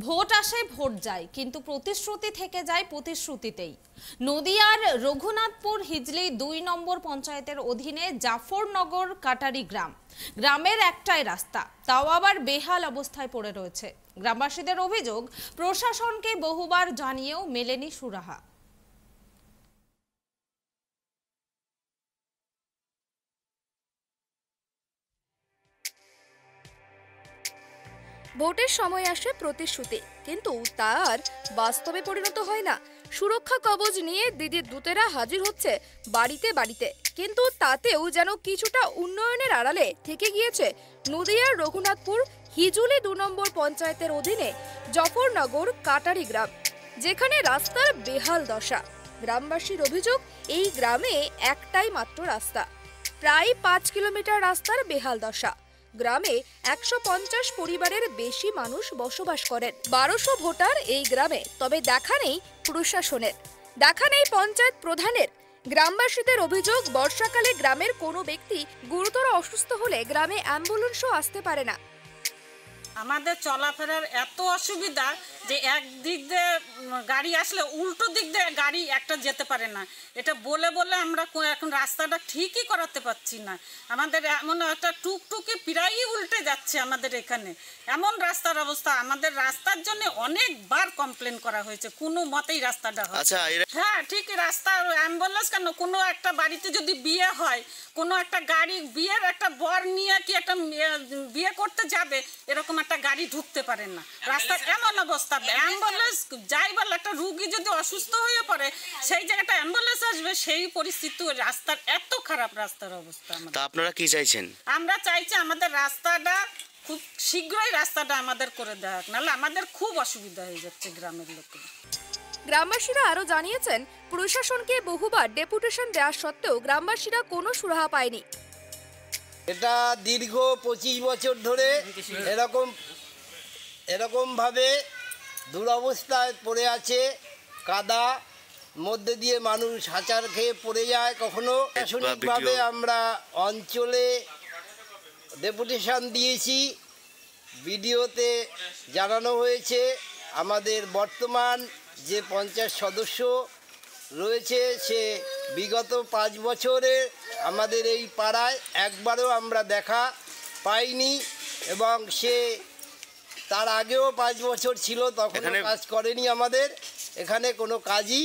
Vote আসে vote যায়, কিন্তু প্রতিশ্রুতি থেকে যায় প্রতিশ্রুতিতেই। নদিয়ার রঘুনাথপুর হিজলি ২ নম্বর পঞ্চায়েতের অধীনে জাফরনগর কাটারি গ্রামের একটাই রাস্তা, তাও আবার বেহাল অবস্থায় পড়ে রয়েছে। গ্রামবাসীদের অভিযোগ, প্রশাসনকে বহুবার জানিয়েও মেলেনি সুরাহা। ভোটের সময় আসে প্রতিশ্রুতি, কিন্তু তার বাস্তবে পরিণত হয় না। সুরক্ষা কবচ নিয়ে দিদির দূতেরা হাজির হচ্ছে বাড়িতে বাড়িতে, কিন্তু তাতেও যেন কিছুটা উন্নয়নের আড়ালে থেকে গিয়েছে নদিয়ার রঘুনাথপুর হিজুলি ২ নম্বর পঞ্চায়েতের অধীনে জাফরনগর কাটারি গ্রাম, যেখানে রাস্তার বেহাল দশা। গ্রামবাসীর অভিযোগ, এই গ্রামে একটাই মাত্র রাস্তা, প্রায় ৫ কিলোমিটার রাস্তার বেহাল দশা। গ্রামে ১৫০ পরিবারের বেশি মানুষ বসবাস করেন। ১২০০ ভোটার এই গ্রামে, তবে দেখা নেই প্রশাসনের, দেখা নেই পঞ্চায়েত প্রধানের। গ্রামবাসীদের অভিযোগ, বর্ষাকালে গ্রামের কোনো ব্যক্তি গুরুতর অসুস্থ হলে গ্রামে অ্যাম্বুলেন্সও আসতে পারে না। আমাদের চলাফেরার এত অসুবিধা যে একদিক দিয়ে গাড়ি আসলে উল্টো দিক দিয়ে গাড়ি একটা যেতে পারে না। এটা বলে বলে আমরা এখন রাস্তাটা ঠিকই করাতে পারছি না। আমাদের এমন একটা টুকটুকি প্রায়ই উল্টে যাচ্ছে আমাদের এখানে, এমন রাস্তার অবস্থা। আমাদের রাস্তার জন্য অনেকবার কমপ্লেন করা হয়েছে, কোনো মতেই রাস্তাটা হয়। হ্যাঁ ঠিকই রাস্তা, অ্যাম্বুলেন্স কেন, কোনো একটা বাড়িতে যদি বিয়ে হয়, কোনো একটা গাড়ি বিয়ের একটা বর নিয়ে কি একটা বিয়ে করতে যাবে, এরকম একটা গাড়ি ঢুকতে পারে না। রাস্তার এমন অবস্থা, অ্যাম্বুলেন্স যাই বলে একটা রুগী যদি অসুস্থ হয়ে পড়ে, সেই জায়গাটা অ্যাম্বুলেন্স আসবে, সেই পরিস্থিতি। রাস্তার এত খারাপ রাস্তার অবস্থা। আপনারা কি চাইছেন? আমরা চাইছি আমাদের রাস্তাটা খুব শীঘ্রই রাস্তাটা আমাদের করে দেওয়া, নাহলে আমাদের খুব অসুবিধা হয়ে যাচ্ছে গ্রামের লোকের। গ্রামবাসীরা আরো জানিয়েছেন, প্রশাসনকে বহুবার ডেপুটেশন দেওয়া সত্ত্বেও গ্রামবাসীরা কোনো সুরাহা পায়নি। এটা দীর্ঘ ২৫ বছর ধরে এরকমভাবে দুরবস্থায় পড়ে আছে। কাদা মধ্যে দিয়ে মানুষ হাঁচার খেয়ে পড়ে যায়। কখনো প্রশাসনিকভাবে আমরা অঞ্চলে ডেপুটেশন দিয়েছি, ভিডিওতে জানানো হয়েছে। আমাদের বর্তমান যে পঞ্চায়েত সদস্য রয়েছে, সে বিগত ৫ বছরে আমাদের এই পাড়ায় একবারও আমরা দেখা পাইনি, এবং সে তার আগেও ৫ বছর ছিল, তখন কাজ করেনি। আমাদের এখানে কোনো কাজই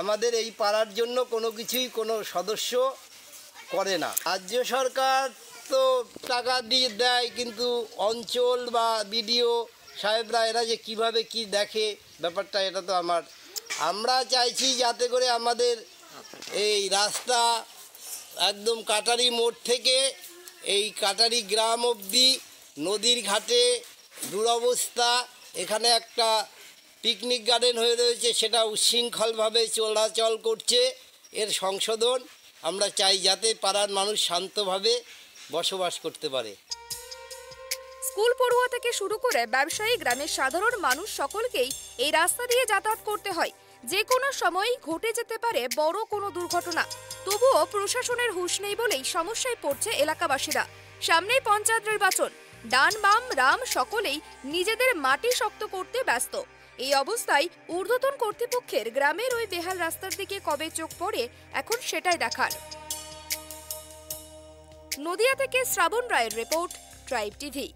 আমাদের এই পাড়ার জন্য কোনো কিছুই কোনো সদস্য করে না। রাজ্য সরকার তো টাকা দিয়ে দেয়, কিন্তু অঞ্চল বা বিডিও সাহেবরা এরা যে কিভাবে কি দেখে ব্যাপারটা, এটা তো আমরা চাইছি যাতে করে আমাদের এই রাস্তা একদম কাটারি মোড় থেকে এই কাটারি গ্রাম অবধি, নদীর ঘাটে দুরবস্থা। এখানে একটা পিকনিক গার্ডেন হয়ে রয়েছে, সেটা উচ্ছৃঙ্খলভাবে চলাচল করছে। এর সংশোধন আমরা চাই, যাতে পাড়ার মানুষ শান্তভাবে বসবাস করতে পারে। স্কুল পড়ুয়া থেকে শুরু করে ব্যবসায়ী, গ্রামের সাধারণ মানুষ সকলকেই এই রাস্তা দিয়ে যাতায়াত করতে হয়। যে কোনো সময়ই ঘটে যেতে পারে বড় কোনো দুর্ঘটনা। তবুও প্রশাসনের হুঁশ নেই বলেই সমস্যায় পড়ছে এলাকাবাসীরা। সামনেই পঞ্চায়েত নির্বাচন, ডান বাম রাম সকলেই নিজেদের মাটি শক্ত করতে ব্যস্ত। এই অবস্থায় ঊর্ধ্বতন কর্তৃপক্ষের গ্রামের ওই বেহাল রাস্তার দিকে কবে চোখ পড়ে, এখন সেটাই দেখার। নদিয়া থেকে শ্রাবণ রায়ের রিপোর্ট, ট্রাইব টিভি।